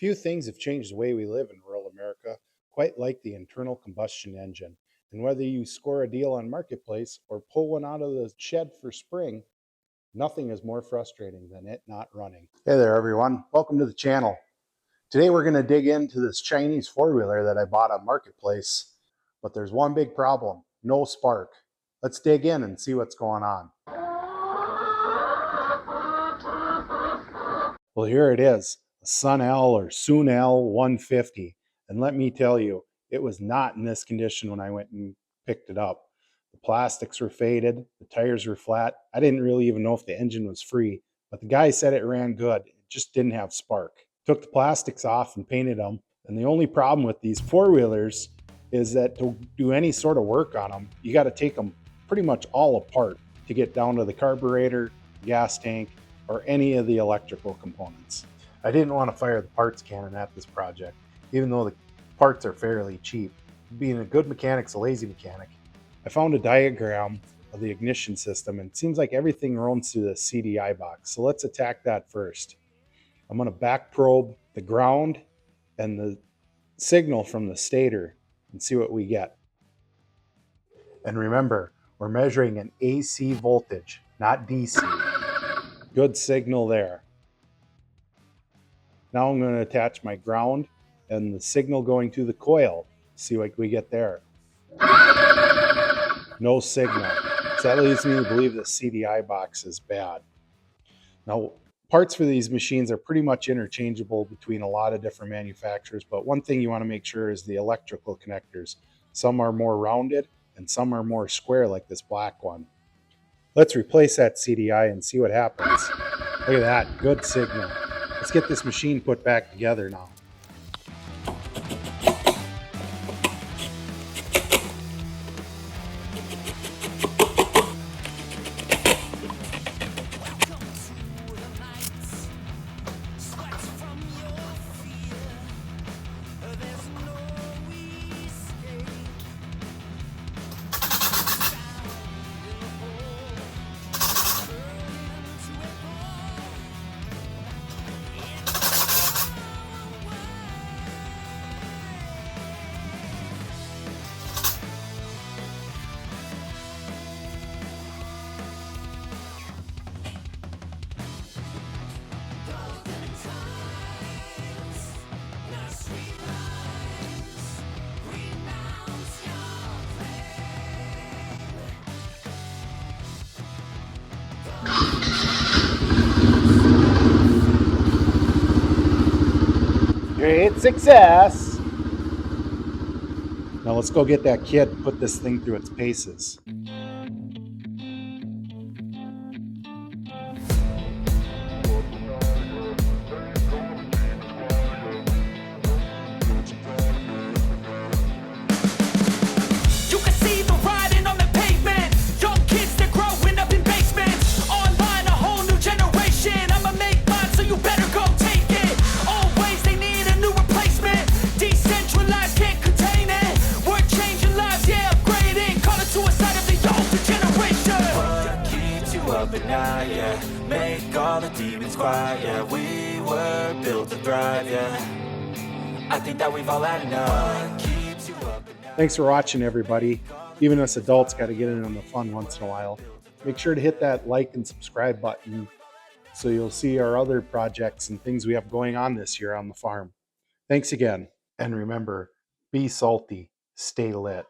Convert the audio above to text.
Few things have changed the way we live in rural America, quite like the internal combustion engine. And whether you score a deal on Marketplace or pull one out of the shed for spring, nothing is more frustrating than it not running. Hey there, everyone. Welcome to the channel. Today we're going to dig into this Chinese four-wheeler that I bought on Marketplace, but there's one big problem: no spark. Let's dig in and see what's going on. Well, here it is, a SunL or SunL 150. And let me tell you, it was not in this condition when I went and picked it up. The plastics were faded, the tires were flat. I didn't really even know if the engine was free, but the guy said it ran good. It just didn't have spark. Took the plastics off and painted them. And the only problem with these four-wheelers is that to do any sort of work on them, you got to take them pretty much all apart to get down to the carburetor, gas tank, or any of the electrical components. I didn't want to fire the parts cannon at this project, even though the parts are fairly cheap. Being a good mechanic's a lazy mechanic, I found a diagram of the ignition system, and it seems like everything runs through the CDI box. So let's attack that first. I'm going to back probe the ground and the signal from the stator and see what we get. And remember, we're measuring an AC voltage, not DC. Good signal there. Now I'm going to attach my ground and the signal going to the coil. See what we get there. No signal. So that leads me to believe the CDI box is bad. Now, parts for these machines are pretty much interchangeable between a lot of different manufacturers, but one thing you want to make sure is the electrical connectors. Some are more rounded and some are more square, like this black one. Let's replace that CDI and see what happens. Look at that, good signal. Let's get this machine put back together now. Great success! Now let's go get that kid and put this thing through its paces. Make all the demons quiet, yeah. We were built to thrive, yeah. I think that we've all had enough. Thanks for watching, everybody. Even us adults got to get in on the fun once in a while. Make sure to hit that like and subscribe button so you'll see our other projects and things we have going on this year on the farm. Thanks again. And remember, be salty, stay lit.